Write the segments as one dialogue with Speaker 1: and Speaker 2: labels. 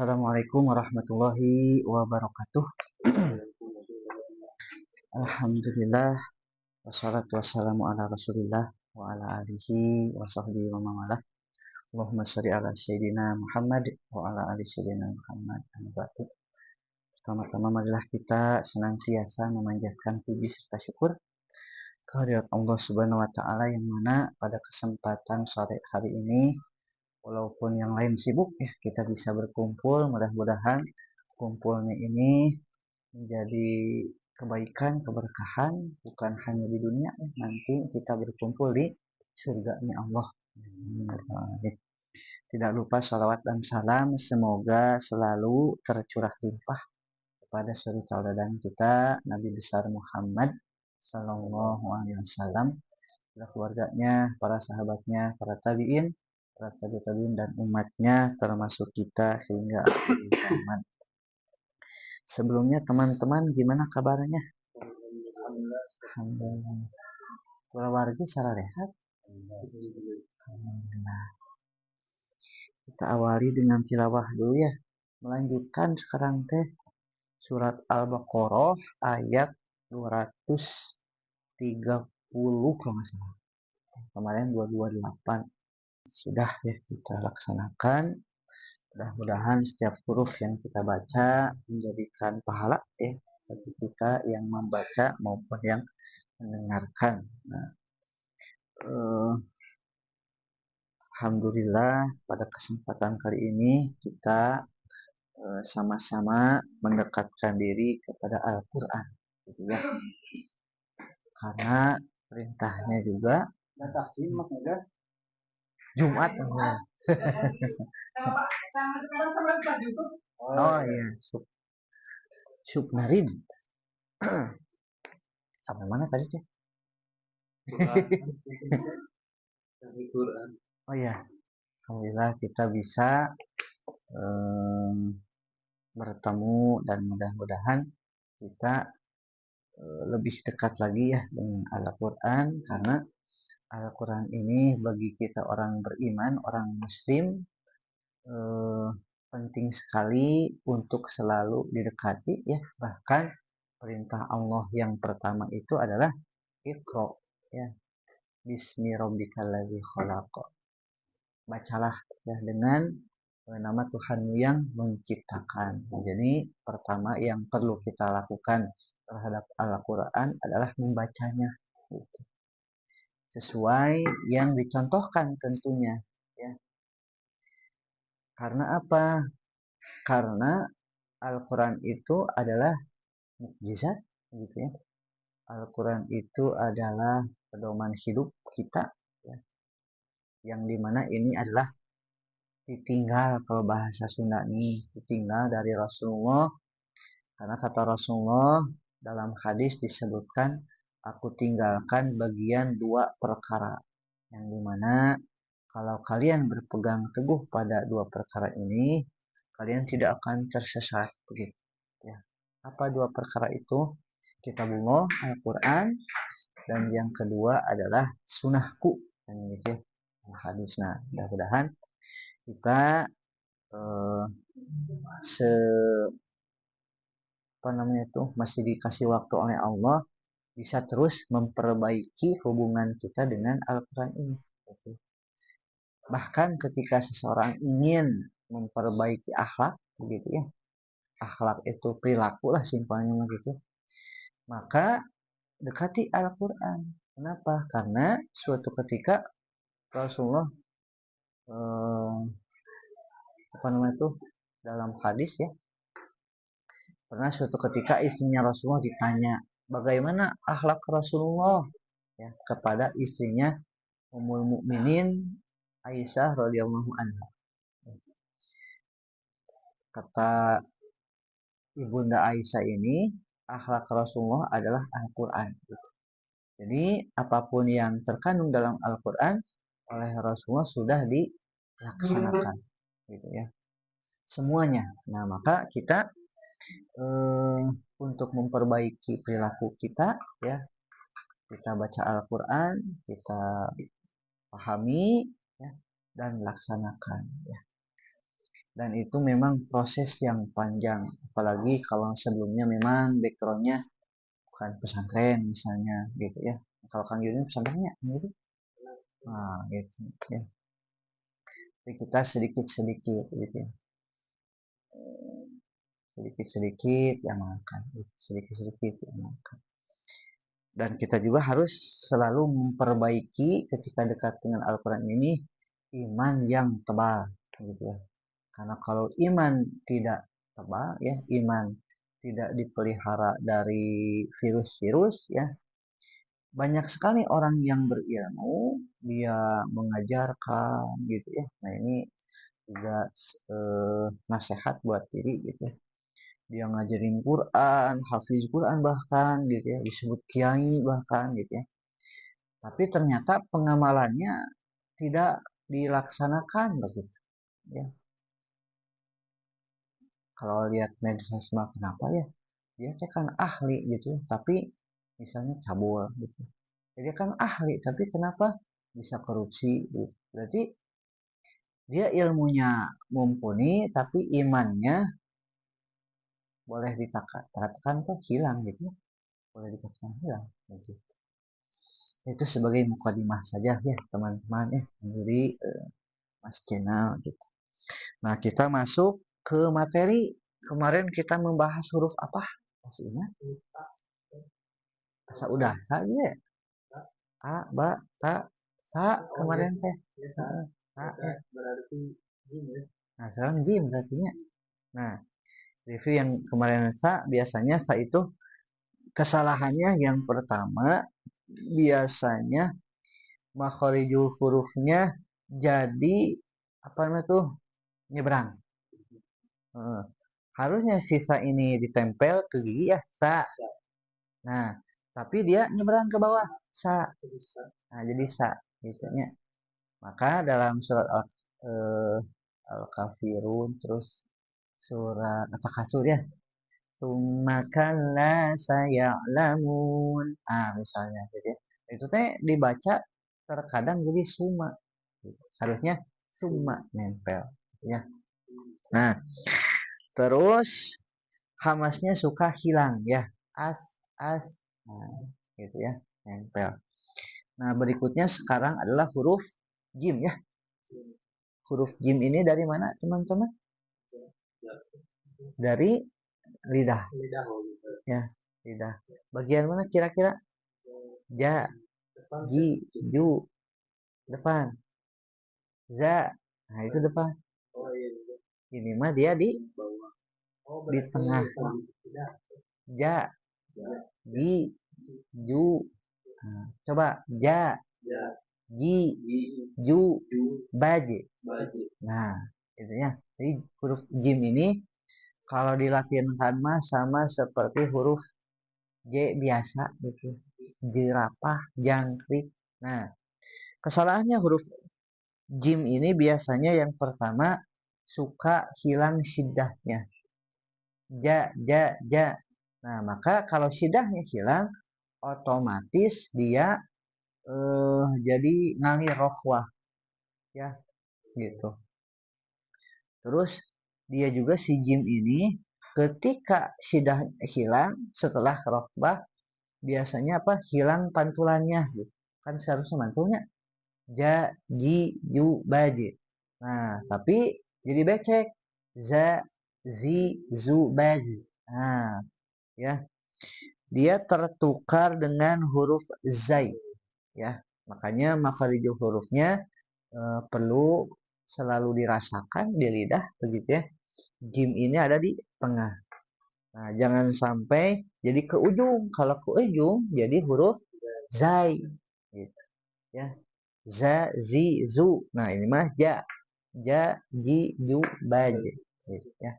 Speaker 1: Assalamualaikum warahmatullahi wabarakatuh. Alhamdulillah wassalatu wassalamu ala Rasulillah wa ala alihi wa sahbihi wa mawalah. Allahumma shalli ala sayyidina Muhammad wa ala ali sayyidina Muhammad. Pertama-tama marilah kita senantiasa memanjatkan puji serta syukur kehadirat Allah Subhanahu wa taala yang mana pada kesempatan sore hari ini walaupun yang lain sibuk ya kita bisa berkumpul, mudah-mudahan kumpulnya ini menjadi kebaikan, keberkahan bukan hanya di dunia, nanti kita berkumpul di surganya Allah. Tidak lupa salawat dan salam semoga selalu tercurah limpah kepada suri tauladan kita Nabi besar Muhammad sallallahu alaihi wasallam, keluarganya, para sahabatnya, para tabi'in, para tabi'in dan umatnya termasuk kita hingga akhir zaman. Sebelumnya teman-teman gimana kabarnya? Alhamdulillah. Keluarga salah rehat. Alhamdulillah. Kita awali dengan tilawah dulu ya. Melanjutkan sekarang teh surat Al-Baqarah ayat 230 kalau nggak salah. Kemarin 228. Sudah ya kita laksanakan. Mudah-mudahan setiap huruf yang kita baca menjadikan pahala ya bagi kita yang membaca maupun yang mendengarkan. Alhamdulillah pada kesempatan kali ini kita sama-sama mendekatkan diri kepada Al-Quran, gitu ya. Karena perintahnya juga Jumat. Oh iya, Subnarim. Sampai mana tadi tuh? Oh iya, alhamdulillah kita bisa bertemu dan mudah-mudahan kita lebih dekat lagi ya dengan Al-Quran, karena Al-Quran ini bagi kita orang beriman, orang muslim penting sekali untuk selalu didekati ya. Bahkan perintah Allah yang pertama itu adalah Iqra ya. Bismi rabbikal ladzi khalaq. Bacalah ya dengan nama Tuhanmu yang menciptakan. Jadi pertama yang perlu kita lakukan terhadap Al-Quran adalah membacanya sesuai yang dicontohkan tentunya ya. Karena apa? Karena Al-Quran itu adalah mukjizat gitu ya. Al-Quran itu adalah pedoman hidup kita ya. Yang dimana ini adalah ditinggal, kalau bahasa Sunda ini ditinggal dari Rasulullah, karena kata Rasulullah dalam hadis disebutkan aku tinggalkan bagian dua perkara, yang dimana kalau kalian berpegang teguh pada dua perkara ini kalian tidak akan tersesat begitu ya. Apa dua perkara itu? Kitabullah Al-Quran, dan yang kedua adalah sunnahku yang gitu ya, hadis. Nah, mudah-mudahan kita masih dikasih waktu oleh Allah bisa terus memperbaiki hubungan kita dengan Al-Quran ini gitu. Bahkan ketika seseorang ingin memperbaiki akhlak begitu ya, akhlak itu perilaku lah simpelnya begitu, maka dekati Al-Quran. Kenapa? Karena suatu ketika Rasulullah dalam hadis ya, pernah suatu ketika istrinya Rasulullah ditanya bagaimana akhlak Rasulullah ya kepada istrinya Ummul Mukminin Aisyah radhiyallahu anha. Kata Ibunda Aisyah ini, akhlak Rasulullah adalah Al-Quran. Jadi apapun yang terkandung dalam Al-Quran oleh Rasulullah sudah dilaksanakan, gitu ya. Semuanya. Nah, maka kita untuk memperbaiki perilaku kita, ya, kita baca Al-Quran, kita pahami, ya, dan laksanakan. Ya. dan itu memang proses yang panjang, apalagi kalau sebelumnya memang backgroundnya bukan pesantren misalnya gitu ya. Kalau Kang Yuni pesantrennya gitu. Nah, gitu ya. Jadi kita sedikit-sedikit gitu ya. Sedikit-sedikit yang makan, sedikit-sedikit yang makan. Dan kita juga harus selalu memperbaiki ketika dekat dengan Al-Quran ini iman yang tebal gitu ya. Karena kalau iman tidak tebal ya, iman tidak dipelihara dari virus-virus ya, banyak sekali orang yang berilmu dia mengajarkan gitu ya. Nah ini juga nasihat buat diri gitu ya. Dia ngajarin Quran, hafiz Quran bahkan gitu ya, disebut kiai bahkan gitu ya. Tapi ternyata pengamalannya tidak dilaksanakan begitu ya. Kalau lihat medsos mah kenapa ya? Dia kan ahli gitu ya, tapi misalnya cabul gitu. Jadi kan ahli, tapi kenapa bisa korupsi gitu. Berarti dia ilmunya mumpuni, tapi imannya boleh dikatakan tuh hilang gitu. Boleh dikatakan hilang gitu. Itu sebagai mukadimah saja ya teman-teman ya. Jadi Mas Kenal gitu. Nah kita masuk ke materi. Kemarin kita membahas huruf apa? Masih ingat? Asa udah saja ya. A, ba, ta, sa kemarin teh. Sa, berarti jim ya. Nah sekarang jim berarti nya. Nah review yang kemarin sa biasanya sa itu kesalahannya yang pertama biasanya makhorijul hurufnya jadi apa namanya tuh nyebrang. Harusnya sisa ini ditempel ke gigi ya sa. Nah tapi dia nyebrang ke bawah sa. Nah jadi sa gitu ya. Maka dalam surat Al-Kafirun terus surat At-Takasur ya. Tumakalla sayalamun. Ah misalnya gitu ya. Itu teh dibaca terkadang jadi suma. Harusnya suma nempel ya. Nah, terus hamasnya suka hilang ya. As. Nah, gitu ya. Nempel. Nah, berikutnya sekarang adalah huruf jim ya. Huruf jim ini dari mana, teman-teman? Dari lidah. Ya, lidah. Bagian mana kira-kira? Ja, ji, ju, depan. Za. Nah, itu depan. Ini mah dia di tengah. Ja, ji, ju. Nah, coba ja, ji, ju, baje. Nah, itu ya. Jadi huruf jim ini kalau dilatinkan mah sama seperti huruf J biasa gitu. Jerapah, jangkrik. Nah, kesalahannya huruf jim ini biasanya yang pertama suka hilang syiddahnya. Ja. Nah, maka kalau syiddahnya hilang, otomatis dia jadi ngalir rohwah ya gitu. Terus dia juga si jim ini ketika syiddah hilang setelah rohbah biasanya apa hilang pantulannya gitu. Kan seharusnya mantulnya ja ji ju baje. Nah tapi jadi becek za zi zu baz. Nah ya dia tertukar dengan huruf zai ya. Makanya makharijul hurufnya perlu selalu dirasakan di lidah begitu ya. Jim ini ada di tengah. Nah, jangan sampai jadi ke ujung. Kalau ke ujung jadi huruf zai gitu ya. Za zi zu. Nah, ini mah ja. Ja ji ju ba gitu ya.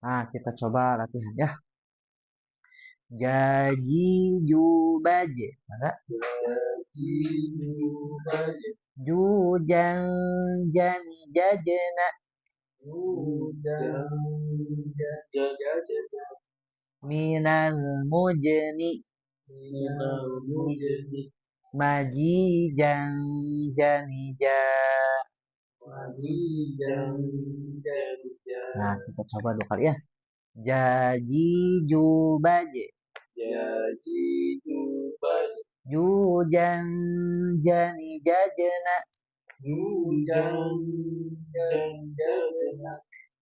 Speaker 1: Nah, kita coba latihan ya. Jaji ju baje. Maka Jujan jani jajena minal mujni maji jang jani ja Nah, kita coba 2 kali ya. Jaji jubaje. Jujan jani jajena.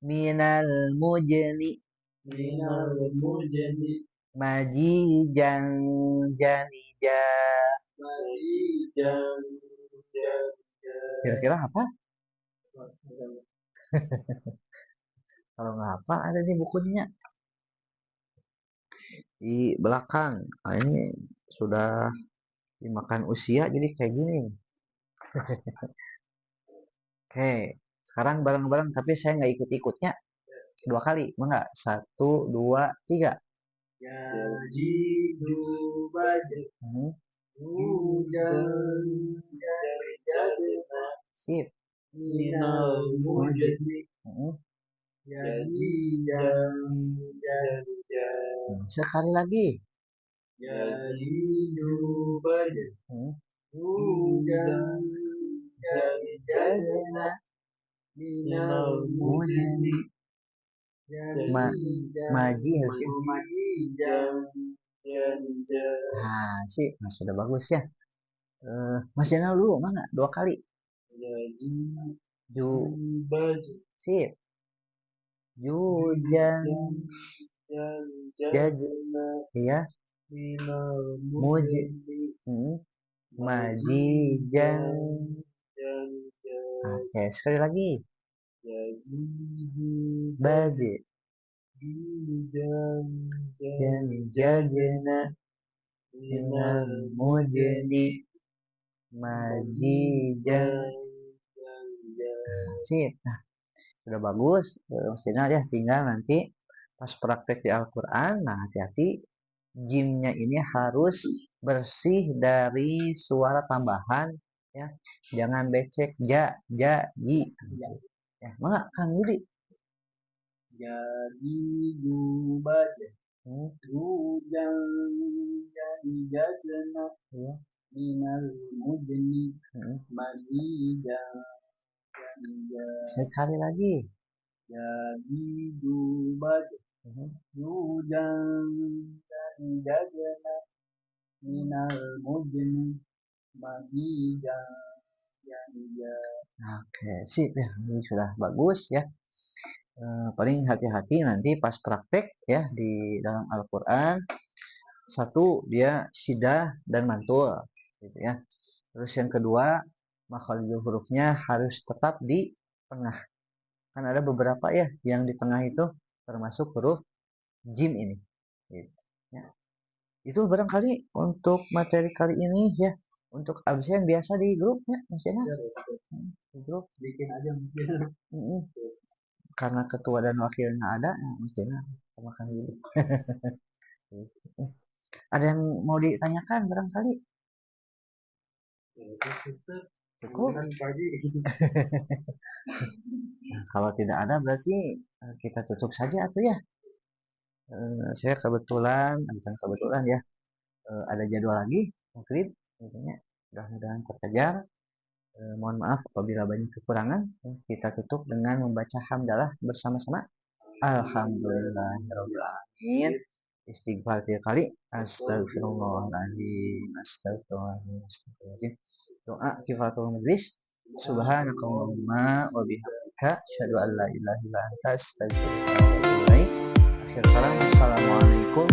Speaker 1: Minal mujni. Maji jang jani ja. Kira-kira apa? Kalau nggak apa ada di bukunya di belakang. Nah, ini sudah dimakan usia jadi kayak gini. Oke, sekarang bareng-bareng tapi saya nggak ikut-ikutnya 2 kali, enggak? 1, 2, 3.
Speaker 2: Jaji jubaje.
Speaker 1: Sip.
Speaker 2: Minal mujni. Jaji
Speaker 1: Sekali lagi.
Speaker 2: Jaji jubaje. Jajana. Minal mujni.
Speaker 1: Maji harusnya.
Speaker 2: Janja.
Speaker 1: Nah, sip. Nah, sudah bagus ya. Mas Jenal dulu, mana? 2 kali.
Speaker 2: Jaji
Speaker 1: Jubaje. Sip. Jujan jajana. Iya.
Speaker 2: Minal
Speaker 1: Muji. Maji jang. Oke, sekali lagi.
Speaker 2: Jaji
Speaker 1: Baje. Jajana. Minal mujni. Maji jang. Sip. Nah, sudah bagus. Mas Jenal ya, tinggal nanti pas praktek di Al-Quran. Nah, hati-hati. Jimnya ini harus bersih dari suara tambahan ya. Jangan becek ja, ji. Ya, mana Kang Yudi?
Speaker 2: Jadi jubaje. Jujan jadi jajana. Minal mujni. Maji janja.
Speaker 1: Sekali lagi.
Speaker 2: Jadi jubaje. Jujan jadi jajana. Minal mujni. Maji janja.
Speaker 1: Oke, sip ya. Ini sudah bagus ya. Paling hati-hati nanti pas praktek ya di dalam Al-Quran. 1 dia syiddah dan mantul gitu ya. Terus yang kedua makhrajul hurufnya harus tetap di tengah. Kan ada beberapa ya yang di tengah itu termasuk huruf jim ini. Gitu, ya. Itu barangkali untuk materi kali ini ya. Untuk absen biasa di grup ya, Mas Yana. Di grup
Speaker 2: bikin aja mungkin.
Speaker 1: Karena ketua dan wakilnya ada, Mas Yana makan dulu. Ada yang mau ditanyakan barangkali? Cukup. Nah, kalau tidak ada berarti kita tutup saja atau ya. Saya kebetulan, bukan kebetulan ya, ada jadwal lagi maghrib, mudah-mudahan terkejar. Mohon maaf apabila banyak kekurangan. Kita tutup dengan membaca hamdalah bersama-sama. Alhamdulillahirabbil alamin. Istighfar 3 kali. Astagfirullahaladzim. Astagfirullahaladzim. Doa kifatul majlis. Subhanakallahumma wa bihamdika asyhadu an la ilaha illa anta astaghfiruka wa atubu ilaik. Akhir kalam. Assalamualaikum